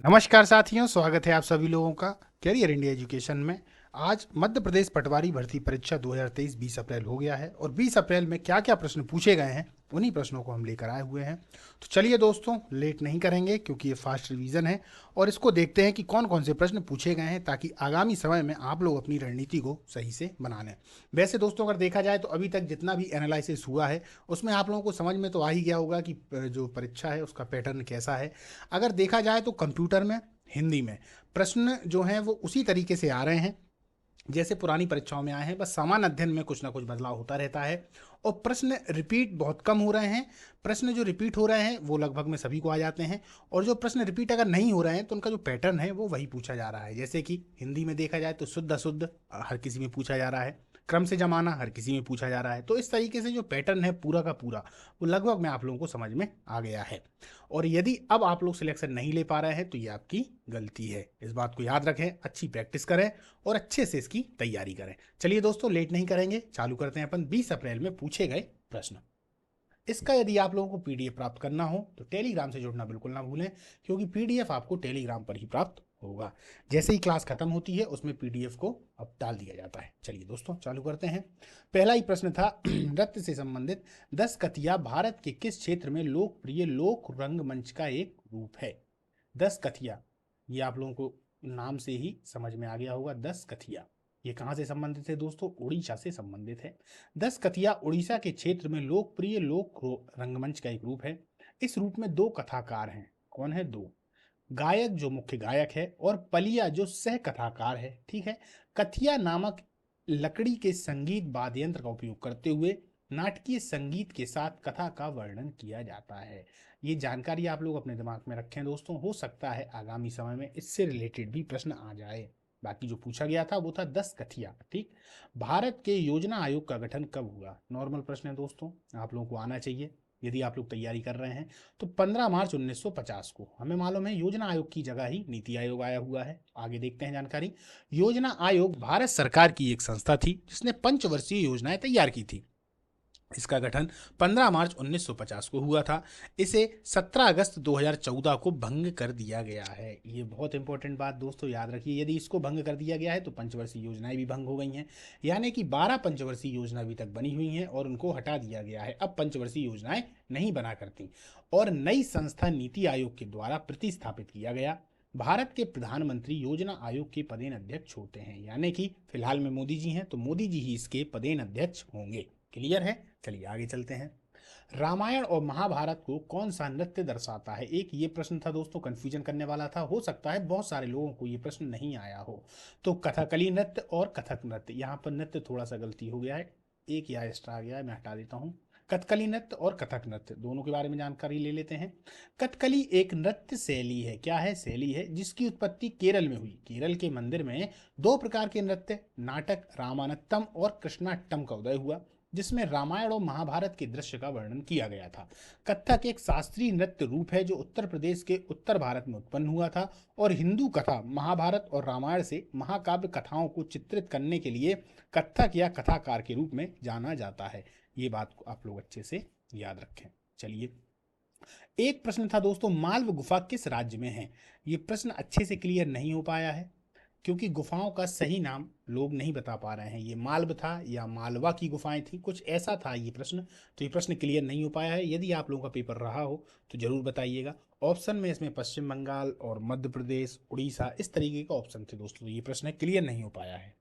नमस्कार साथियों, स्वागत है आप सभी लोगों का कैरियर इंडिया एजुकेशन में। आज मध्य प्रदेश पटवारी भर्ती परीक्षा 2023 20 अप्रैल हो गया है और 20 अप्रैल में क्या क्या प्रश्न पूछे गए हैं उन्हीं प्रश्नों को हम लेकर आए हुए हैं। तो चलिए दोस्तों, लेट नहीं करेंगे क्योंकि ये फास्ट रिवीजन है और इसको देखते हैं कि कौन कौन से प्रश्न पूछे गए हैं ताकि आगामी समय में आप लोग अपनी रणनीति को सही से बना लें। वैसे दोस्तों, अगर देखा जाए तो अभी तक जितना भी एनालिसिस हुआ है उसमें आप लोगों को समझ में तो आ ही गया होगा कि जो परीक्षा है उसका पैटर्न कैसा है। अगर देखा जाए तो कंप्यूटर में, हिंदी में प्रश्न जो हैं वो उसी तरीके से आ रहे हैं जैसे पुरानी परीक्षाओं में आए हैं, बस सामान्य अध्ययन में कुछ ना कुछ बदलाव होता रहता है और प्रश्न रिपीट बहुत कम हो रहे हैं। प्रश्न जो रिपीट हो रहे हैं वो लगभग में सभी को आ जाते हैं और जो प्रश्न रिपीट अगर नहीं हो रहे हैं तो उनका जो पैटर्न है वो वही पूछा जा रहा है। जैसे कि हिंदी में देखा जाए तो शुद्ध अशुद्ध हर किसी में पूछा जा रहा है, क्रम से जमाना हर किसी में पूछा जा रहा है। तो इस तरीके से जो पैटर्न है पूरा का पूरा वो लगभग में आप लोगों को समझ में आ गया है। और यदि अब आप लोग सिलेक्शन नहीं ले पा रहे हैं तो ये आपकी गलती है। इस बात को याद रखें, अच्छी प्रैक्टिस करें और अच्छे से इसकी तैयारी करें। चलिए दोस्तों, लेट नहीं करेंगे, चालू करते हैं अपन 20 अप्रैल में पूछे गए प्रश्न। इसका यदि आप लोगों को पीडीएफ प्राप्त करना हो तो टेलीग्राम से जुड़ना बिल्कुल ना भूलें, क्योंकि पीडीएफ आपको टेलीग्राम पर ही प्राप्त होगा। जैसे ही क्लास खत्म होती है उसमें पीडीएफ को अब डाल दिया जाता है। चलिए दोस्तों, चालू करते हैं। पहला ही प्रश्न था नृत्य से संबंधित। 10 कथिया भारत के किस क्षेत्र में लोकप्रिय लोक रंगमंच का एक रूप है? 10 कथिया, ये आप लोगों को नाम से ही समझ में आ गया होगा। 10 कथिया ये कहाँ से संबंधित है दोस्तों? उड़ीसा से संबंधित है। 10 कथिया उड़ीसा के क्षेत्र में लोकप्रिय लोक रंगमंच का एक रूप है। इस रूप में दो कथाकार हैं। कौन है? दो गायक जो मुख्य गायक है और पलिया जो सह कथाकार है। ठीक है। कथिया नामक लकड़ी के संगीत वाद्य यंत्र का उपयोग करते हुए नाटकीय संगीत के साथ कथा का वर्णन किया जाता है। ये जानकारी आप लोग अपने दिमाग में रखें दोस्तों, हो सकता है आगामी समय में इससे रिलेटेड भी प्रश्न आ जाए। बाकी जो पूछा गया था वो था 10 कथिया। ठीक। भारत के योजना आयोग का गठन कब हुआ? नॉर्मल प्रश्न है दोस्तों, आप लोगों को आना चाहिए यदि आप लोग तैयारी कर रहे हैं। तो 15 मार्च 1950 को। हमें मालूम है योजना आयोग की जगह ही नीति आयोग आया हुआ है। आगे देखते हैं जानकारी। योजना आयोग भारत सरकार की एक संस्था थी जिसने पंचवर्षीय योजनाएं तैयार की थी। इसका गठन 15 मार्च 1950 को हुआ था। इसे 17 अगस्त 2014 को भंग कर दिया गया है। ये बहुत इंपॉर्टेंट बात दोस्तों याद रखिए, यदि इसको भंग कर दिया गया है तो पंचवर्षीय योजनाएं भी भंग हो गई हैं। यानी कि 12 पंचवर्षीय योजना अभी तक बनी हुई हैं और उनको हटा दिया गया है। अब पंचवर्षीय योजनाएं नहीं बना करती और नई संस्था नीति आयोग के द्वारा प्रतिस्थापित किया गया। भारत के प्रधानमंत्री योजना आयोग के पदेन अध्यक्ष होते हैं, यानी कि फिलहाल में मोदी जी हैं तो मोदी जी ही इसके पदेन अध्यक्ष होंगे। क्लियर है? चलिए आगे चलते हैं। रामायण और महाभारत को कौन सा नृत्य दर्शाता है? एक ये प्रश्न था दोस्तों, कंफ्यूजन करने वाला था। हो सकता है बहुत सारे लोगों को ये प्रश्न नहीं आया हो। तो कथकली नृत्य और कथक नृत्य, यहाँ पर नृत्य थोड़ा सा गलती हो गया है, एक यहाँ एक्स्ट्रा आ गया है, मैं हटा देता हूँ। कथकली नृत्य और कथक नृत्य दोनों के बारे में जानकारी ले लेते हैं। कथकली एक नृत्य शैली है। क्या है? शैली है जिसकी उत्पत्ति केरल में हुई। केरल के मंदिर में दो प्रकार के नृत्य नाटक रामानत्तम और कृष्णाट्टम का उदय हुआ, जिसमें रामायण और महाभारत के दृश्य का वर्णन किया गया था। कथक एक शास्त्रीय नृत्य रूप है जो उत्तर प्रदेश के उत्तर भारत में उत्पन्न हुआ था और हिंदू कथा महाभारत और रामायण से महाकाव्य कथाओं को चित्रित करने के लिए कथक या कथाकार के रूप में जाना जाता है। ये बात को आप लोग अच्छे से याद रखें। चलिए, एक प्रश्न था दोस्तों, मालव गुफा किस राज्य में है? ये प्रश्न अच्छे से क्लियर नहीं हो पाया है क्योंकि गुफाओं का सही नाम लोग नहीं बता पा रहे हैं। ये मालव था या मालवा की गुफाएं थी, कुछ ऐसा था ये प्रश्न। तो ये प्रश्न क्लियर नहीं हो पाया है। यदि आप लोगों का पेपर रहा हो तो जरूर बताइएगा। ऑप्शन में इसमें पश्चिम बंगाल और मध्य प्रदेश, उड़ीसा, इस तरीके का ऑप्शन थे दोस्तों। ये प्रश्न क्लियर नहीं हो पाया है।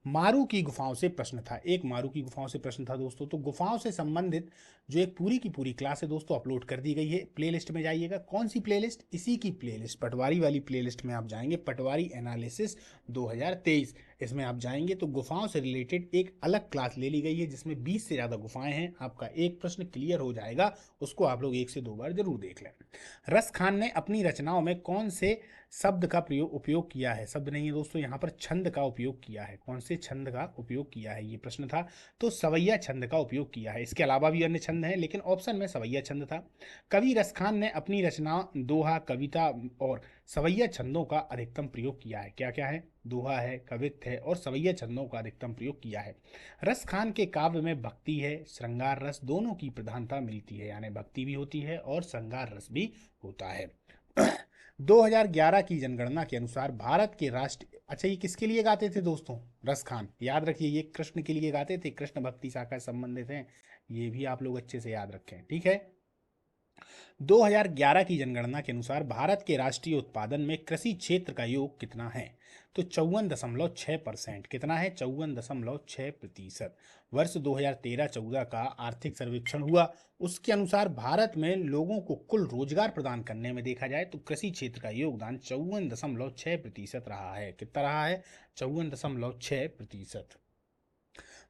मारू की गुफाओं से प्रश्न था, एक मारू की गुफाओं से प्रश्न था दोस्तों। तो गुफाओं से संबंधित जो एक पूरी की पूरी क्लास है दोस्तों अपलोड कर दी गई है। प्लेलिस्ट में जाइएगा। कौन सी प्लेलिस्ट? इसी की प्लेलिस्ट, पटवारी वाली प्लेलिस्ट में आप जाएंगे, पटवारी एनालिसिस 2023। इसमें आप जाएंगे तो गुफाओं से रिलेटेड एक अलग क्लास ले ली गई है जिसमें 20 से ज़्यादा गुफाएं हैं। आपका एक प्रश्न क्लियर हो जाएगा, उसको आप लोग 1 से 2 बार जरूर देख लें। रस खान ने अपनी रचनाओं में कौन से शब्द का उपयोग किया है? शब्द नहीं है दोस्तों, यहाँ पर छंद का उपयोग किया है। कौन से छंद का उपयोग किया है ये प्रश्न था? तो सवैया छंद का उपयोग किया है। इसके अलावा भी अन्य छंद हैं लेकिन ऑप्शन में सवैया छंद था। कवि रस खान ने अपनी रचना दोहा, कविता और सवैया छंदों का अधिकतम प्रयोग किया है। क्या क्या है? दोहा है, कवित्व है और सवैया छंदों का अधिकतम प्रयोग किया है। रस खान के काव्य में भक्ति है, श्रृंगार रस दोनों की प्रधानता मिलती है, यानी भक्ति भी होती है और श्रृंगार रस भी होता है। 2011 की जनगणना के अनुसार भारत के राष्ट्र, अच्छा ये किसके लिए गाते थे दोस्तों? रस खान, याद रखिए ये कृष्ण के लिए गाते थे, कृष्ण भक्ति शाखा से संबंधित हैं, ये भी आप लोग अच्छे से याद रखें, ठीक है। 2011 की जनगणना के अनुसार भारत के राष्ट्रीय उत्पादन में कृषि क्षेत्र का योग कितना है? तो 54.6%। कितना है? 54.6%। वर्ष 2013-14 का आर्थिक सर्वेक्षण हुआ, उसके अनुसार भारत में लोगों को कुल रोजगार प्रदान करने में देखा जाए तो कृषि क्षेत्र का योगदान 54.6% रहा है। कितना रहा है? 54.6%।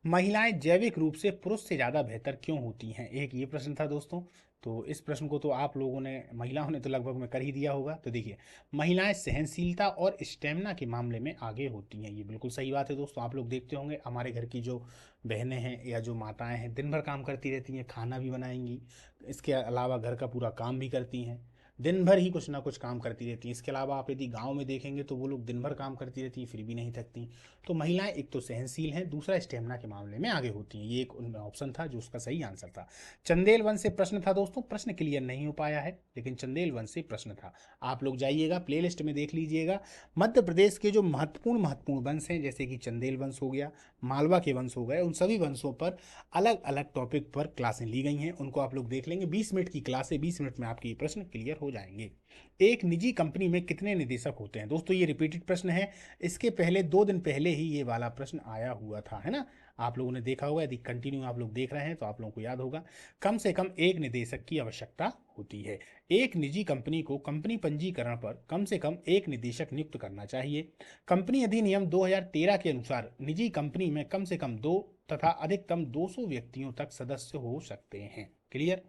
महिलाएं जैविक रूप से पुरुष से ज़्यादा बेहतर क्यों होती हैं? एक ये प्रश्न था दोस्तों। तो इस प्रश्न को तो आप लोगों ने, महिलाओं ने तो लगभग में कर ही दिया होगा। तो देखिए, महिलाएं सहनशीलता और स्टेमिना के मामले में आगे होती हैं। ये बिल्कुल सही बात है दोस्तों। आप लोग देखते होंगे हमारे घर की जो बहनें हैं या जो माताएं हैं, दिन भर काम करती रहती हैं, खाना भी बनाएंगी, इसके अलावा घर का पूरा काम भी करती हैं, दिन भर ही कुछ ना कुछ काम करती रहती हैं। इसके अलावा आप यदि गांव में देखेंगे तो वो लोग दिन भर काम करती रहती हैं, फिर भी नहीं थकती। तो महिलाएं एक तो सहनशील हैं, दूसरा स्टेमिना के मामले में आगे होती हैं। ये एक उनमें ऑप्शन था जो उसका सही आंसर था। चंदेल वंश से प्रश्न था दोस्तों, प्रश्न क्लियर नहीं हो पाया है, लेकिन चंदेल वंश से प्रश्न था। आप लोग जाइएगा प्लेलिस्ट में देख लीजिएगा। मध्य प्रदेश के जो महत्वपूर्ण वंश हैं, जैसे कि चंदेल वंश हो गया, मालवा के वंश हो गए, उन सभी वंशों पर अलग अलग टॉपिक पर क्लासें ली गई हैं, उनको आप लोग देख लेंगे। 20 मिनट की क्लास है, 20 मिनट में आपके ये प्रश्न क्लियर हो जाएंगे। एक निजी कंपनी में कितने निदेशक होते हैं? दोस्तों ये रिपीटेड प्रश्न है, इसके पहले 2 दिन पहले ही ये वाला प्रश्न आया हुआ था, है ना? आप लोगों ने देखा होगा, यदि कंटिन्यू आप लोग देख रहे हैं तो आप लोगों को याद होगा। कम से कम एक निदेशक की आवश्यकता होती है। एक निजी कंपनी को कंपनी पंजीकरण पर कम से कम एक निदेशक नियुक्त करना चाहिए। कंपनी अधिनियम 2013 के अनुसार निजी कंपनी में कम से कम 2 तथा अधिकतम 200 व्यक्तियों तक सदस्य हो सकते हैं। क्लियर?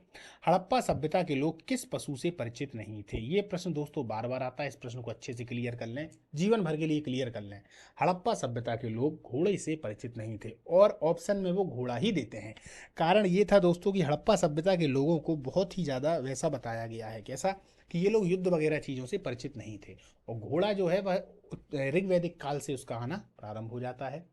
हड़प्पा सभ्यता के लोग किस पशु से परिचित नहीं थे? ये प्रश्न दोस्तों बार बार आता है, इस प्रश्न को अच्छे से क्लियर कर लें, जीवन भर के लिए क्लियर कर लें। हड़प्पा सभ्यता के लोग घोड़े से परिचित नहीं थे, और ऑप्शन में वो घोड़ा ही देते हैं। कारण ये था दोस्तों कि हड़प्पा सभ्यता के लोगों को बहुत ही ज़्यादा वैसा बताया गया है, कैसा कि ये लोग युद्ध वगैरह चीज़ों से परिचित नहीं थे, और घोड़ा जो है वह ऋग्वैदिक काल से उसका आना प्रारंभ हो जाता है।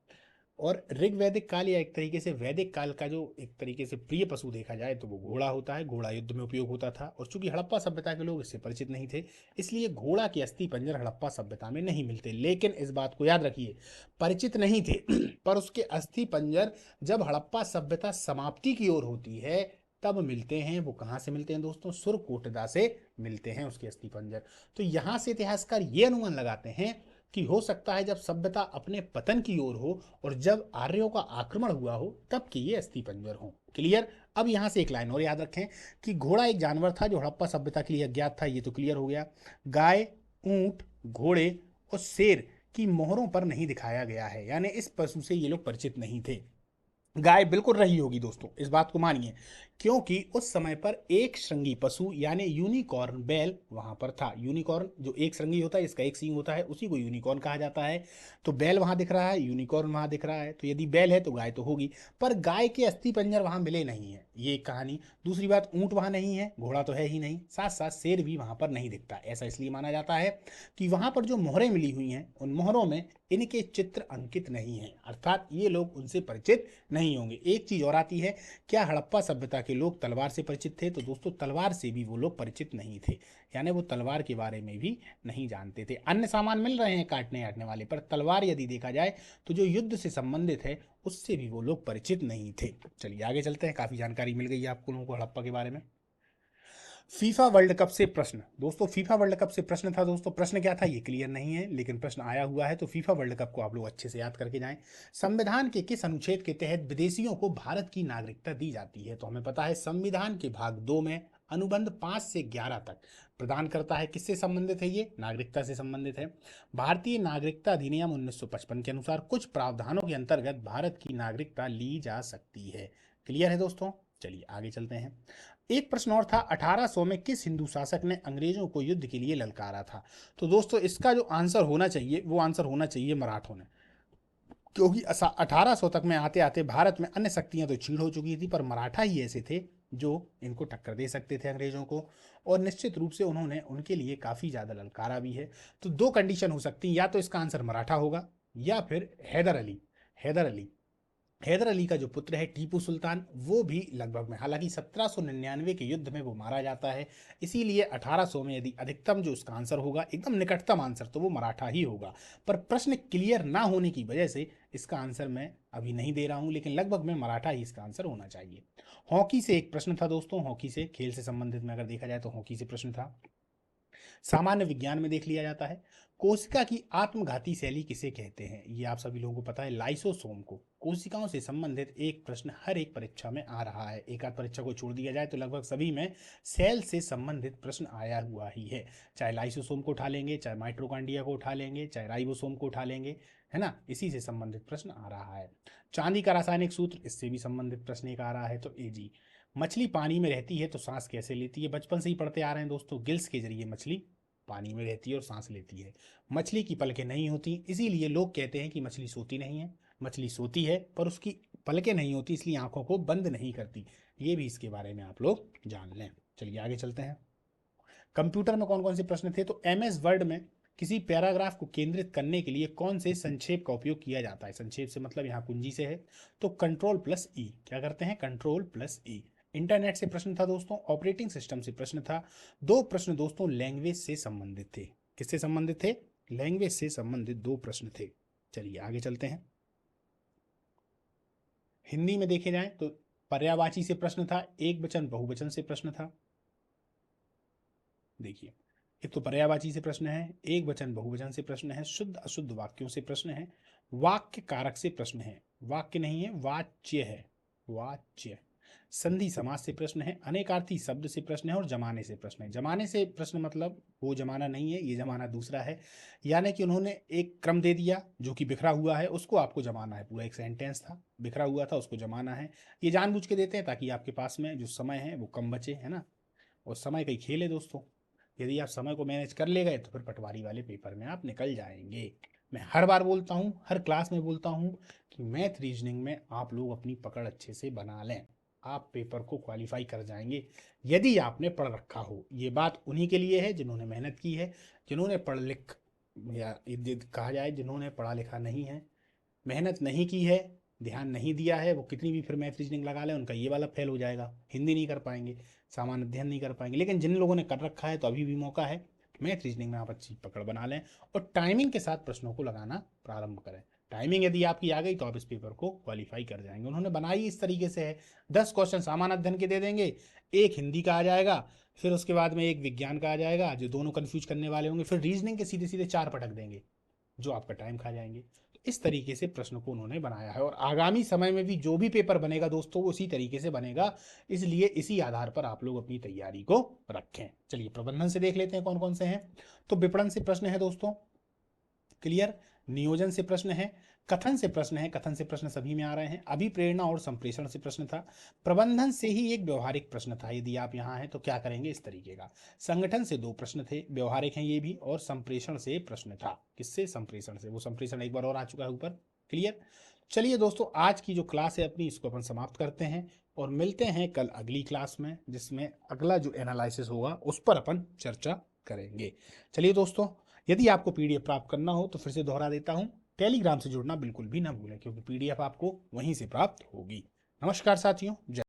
और ऋग्वैदिक काल या एक तरीके से वैदिक काल का जो एक तरीके से प्रिय पशु देखा जाए तो वो घोड़ा होता है। घोड़ा युद्ध में उपयोग होता था, और चूंकि हड़प्पा सभ्यता के लोग इससे परिचित नहीं थे, इसलिए घोड़ा के अस्थि पंजर हड़प्पा सभ्यता में नहीं मिलते। लेकिन इस बात को याद रखिए, परिचित नहीं थे पर उसके अस्थि पंजर जब हड़प्पा सभ्यता समाप्ति की ओर होती है तब मिलते हैं। वो कहाँ से मिलते हैं दोस्तों? सुरकोटदा से मिलते हैं उसके अस्थि पंजर। तो यहाँ से इतिहासकार ये अनुमान लगाते हैं कि हो सकता है जब सभ्यता अपने पतन की ओर हो और जब आर्यों का आक्रमण हुआ हो तब कि ये अस्थि पंजर हो। क्लियर? अब यहां से एक लाइन और याद रखें कि घोड़ा एक जानवर था जो हड़प्पा सभ्यता के लिए अज्ञात था, ये तो क्लियर हो गया। गाय, ऊंट, घोड़े और शेर की मोहरों पर नहीं दिखाया गया है, यानी इस पशु से ये लोग परिचित नहीं थे। गाय बिल्कुल रही होगी दोस्तों, इस बात को मानिए, क्योंकि उस समय पर एक श्रृंगी पशु यानी यूनिकॉर्न बैल वहां पर था। यूनिकॉर्न जो एक श्रृंगी होता है, इसका एक सींग होता है, उसी को यूनिकॉर्न कहा जाता है। तो बैल वहां दिख रहा है, यूनिकॉर्न वहां दिख रहा है, तो यदि बैल है तो गाय तो होगी, पर गाय के अस्थि पंजर वहां मिले नहीं है, ये एक कहानी। दूसरी बात, ऊंट वहां नहीं है, घोड़ा तो है ही नहीं, साथ साथ शेर भी वहां पर नहीं दिखता। ऐसा इसलिए माना जाता है कि वहां पर जो मोहरें मिली हुई हैं उन मोहरों में इनके चित्र अंकित नहीं है, अर्थात ये लोग उनसे परिचित नहीं होंगे। एक चीज और आती है, क्या हड़प्पा सभ्यता के लोग तलवार से परिचित थे? तो दोस्तों तलवार से भी वो लोग परिचित नहीं थे, यानी वो तलवार के बारे में भी नहीं जानते थे। अन्य सामान मिल रहे हैं काटने याटने वाले, पर तलवार यदि देखा जाए तो जो युद्ध से संबंधित है उससे भी वो लोग परिचित नहीं थे। चलिए आगे चलते हैं, काफी जानकारी मिल गई है आपको लोगों को हड़प्पा के बारे में। फीफा वर्ल्ड कप से प्रश्न, दोस्तों फीफा वर्ल्ड कप से प्रश्न था दोस्तों, प्रश्न क्या था ये क्लियर नहीं है, लेकिन प्रश्न आया हुआ है, तो फीफा वर्ल्ड कप को आप लोग अच्छे से याद करके जाएं। संविधान के किस अनुच्छेद के तहत विदेशियों को भारत की नागरिकता दी जाती है? तो हमें पता है संविधान के भाग 2 में अनुबंध 5 से 11 तक प्रदान करता है। किससे संबंधित है? ये नागरिकता से संबंधित है। भारतीय नागरिकता अधिनियम 1955 के अनुसार कुछ प्रावधानों के अंतर्गत भारत की नागरिकता ली जा सकती है। क्लियर है दोस्तों? चलिए आगे चलते हैं। एक प्रश्न और था, 1800 में किस हिंदू शासक ने अंग्रेजों को युद्ध के लिए ललकारा था? तो दोस्तों इसका जो आंसर होना चाहिए वो आंसर होना चाहिए मराठों ने, क्योंकि 1800 तक में आते आते भारत में अन्य शक्तियां तो छीड़ हो चुकी थी, पर मराठा ही ऐसे थे जो इनको टक्कर दे सकते थे अंग्रेजों को, और निश्चित रूप से उन्होंने उनके लिए काफ़ी ज़्यादा ललकारा भी है। तो 2 कंडीशन हो सकती हैं, या तो इसका आंसर मराठा होगा या फिर हैदर अली। हैदर अली हैदर अली का जो पुत्र है टीपू सुल्तान, वो भी लगभग में, हालांकि 1799 के युद्ध में वो मारा जाता है, इसीलिए 1800 में यदि अधिकतम जो उसका आंसर होगा, एकदम निकटतम आंसर, तो वो मराठा ही होगा। पर प्रश्न क्लियर ना होने की वजह से इसका आंसर मैं अभी नहीं दे रहा हूं, लेकिन लगभग में मराठा ही इसका आंसर होना चाहिए। हॉकी से एक प्रश्न था दोस्तों, हॉकी से, खेल से संबंधित में अगर देखा जाए तो हॉकी से प्रश्न था। सामान्य विज्ञान में देख लिया जाता है, कोशिका की आत्मघाती शैली किसे कहते हैं, ये आप सभी लोगों को पता है, लाइसोसोम को। कोशिकाओं से संबंधित एक प्रश्न हर एक परीक्षा में आ रहा है, एक आध परीक्षा को छोड़ दिया जाए तो लगभग सभी में सेल से संबंधित प्रश्न आया हुआ ही है। चाहे लाइसोसोम को उठा लेंगे, चाहे माइट्रोकांड्रिया को उठा लेंगे, चाहे राइबोसोम को उठा लेंगे, है ना, इसी से संबंधित प्रश्न आ रहा है। चांदी का रासायनिक सूत्र, इससे भी संबंधित प्रश्न एक आ रहा है, तो एजी। मछली पानी में रहती है तो सांस कैसे लेती है, बचपन से ही पढ़ते आ रहे हैं दोस्तों, गिल्स के जरिए मछली पानी में रहती है और सांस लेती है। मछली की पलकें नहीं होती, इसीलिए लोग कहते हैं कि मछली सोती नहीं है। मछली सोती है पर उसकी पलकें नहीं होती, इसलिए आंखों को बंद नहीं करती। ये भी इसके बारे में आप लोग जान लें। चलिए आगे चलते हैं। कंप्यूटर में कौन कौन से प्रश्न थे, तो एमएस वर्ड में किसी पैराग्राफ को केंद्रित करने के लिए कौन से संक्षेप का उपयोग किया जाता है। संक्षेप से मतलब यहाँ कुंजी से है, तो कंट्रोल प्लस ई। क्या करते हैं, कंट्रोल प्लस ई। इंटरनेट से प्रश्न था दोस्तों, ऑपरेटिंग सिस्टम से प्रश्न था। दो प्रश्न दोस्तों लैंग्वेज से संबंधित थे। किससे संबंधित थे, लैंग्वेज से संबंधित दो प्रश्न थे। चलिए आगे चलते हैं। हिंदी में देखे जाए तो पर्यायवाची से प्रश्न था, एक वचन बहुवचन से प्रश्न था। देखिए, एक तो पर्यायवाची से प्रश्न है, एक वचन बहुवचन से प्रश्न है, शुद्ध अशुद्ध वाक्यों से प्रश्न है, वाक्य कारक से प्रश्न है, वाक्य नहीं है वाच्य है, वाच्य। संधि समास से प्रश्न है, अनेकार्थी शब्द से प्रश्न है, और जमाने से प्रश्न है। जमाने से प्रश्न मतलब वो जमाना नहीं है, ये जमाना दूसरा है, यानी कि उन्होंने एक क्रम दे दिया जो कि बिखरा हुआ है, उसको आपको जमाना है। पूरा एक सेंटेंस था, बिखरा हुआ था, उसको जमाना है। ये जानबूझ के देते हैं ताकि आपके पास में जो समय है वो कम बचे, है ना, और समय का ही खेल है दोस्तों। यदि आप समय को मैनेज कर ले गए तो फिर पटवारी वाले पेपर में आप निकल जाएंगे। मैं हर बार बोलता हूँ, हर क्लास में बोलता हूँ कि मैथ रीजनिंग में आप लोग अपनी पकड़ अच्छे से बना लें, आप पेपर को क्वालिफाई कर जाएंगे यदि आपने पढ़ रखा हो। ये बात उन्हीं के लिए है जिन्होंने मेहनत की है, जिन्होंने पढ़ लिख, या कहा जाए जिन्होंने पढ़ा लिखा नहीं है, मेहनत नहीं की है, ध्यान नहीं दिया है, वो कितनी भी फिर मैथ रीजनिंग लगा लें, उनका ये वाला फेल हो जाएगा, हिंदी नहीं कर पाएंगे, सामान्य अध्ययन नहीं कर पाएंगे। लेकिन जिन लोगों ने कर रखा है तो अभी भी मौका है, मैथ रीजनिंग में आप अच्छी पकड़ बना लें और टाइमिंग के साथ प्रश्नों को लगाना प्रारंभ करें। टाइमिंग यदि आपकी आ गई तो आप इस पेपर को क्वालिफाई कर जाएंगे। उन्होंने बनाई इस तरीके से है, 10 क्वेश्चन सामान्य अध्ययन के दे देंगे, एक हिंदी का आ जाएगा, फिर उसके बाद में एक विज्ञान का आ जाएगा, जो दोनों कंफ्यूज करने वाले होंगे, फिर रीजनिंग के सीधे सीधे 4 पटक देंगे जो आपका टाइम खा जाएंगे। तो इस तरीके से प्रश्न को उन्होंने बनाया है, और आगामी समय में भी जो भी पेपर बनेगा दोस्तों वो उसी तरीके से बनेगा, इसलिए इसी आधार पर आप लोग अपनी तैयारी को रखें। चलिए प्रबंधन से देख लेते हैं कौन कौन से हैं। तो विपणन से प्रश्न है दोस्तों, क्लियर। नियोजन से प्रश्न है, कथन से प्रश्न है, कथन से प्रश्न सभी में आ रहे हैं। अभिप्रेरणा और संप्रेषण से प्रश्न था। प्रबंधन से ही एक व्यवहारिक प्रश्न था, यदि आप यहाँ हैं तो क्या करेंगे, इस तरीके का। संगठन से 2 प्रश्न थे, व्यवहारिक हैं ये भी, और संप्रेषण से प्रश्न था। किससे, संप्रेषण से, वो संप्रेषण एक बार और आ चुका है ऊपर, क्लियर। चलिए दोस्तों, आज की जो क्लास है अपनी, इसको अपन समाप्त करते हैं और मिलते हैं कल अगली क्लास में, जिसमें अगला जो एनालिसिस होगा उस पर अपन चर्चा करेंगे। चलिए दोस्तों, यदि आपको पीडीएफ प्राप्त करना हो तो फिर से दोहरा देता हूं, टेलीग्राम से जुड़ना बिल्कुल भी ना भूलें, क्योंकि पीडीएफ आपको वहीं से प्राप्त होगी। नमस्कार साथियों, जय।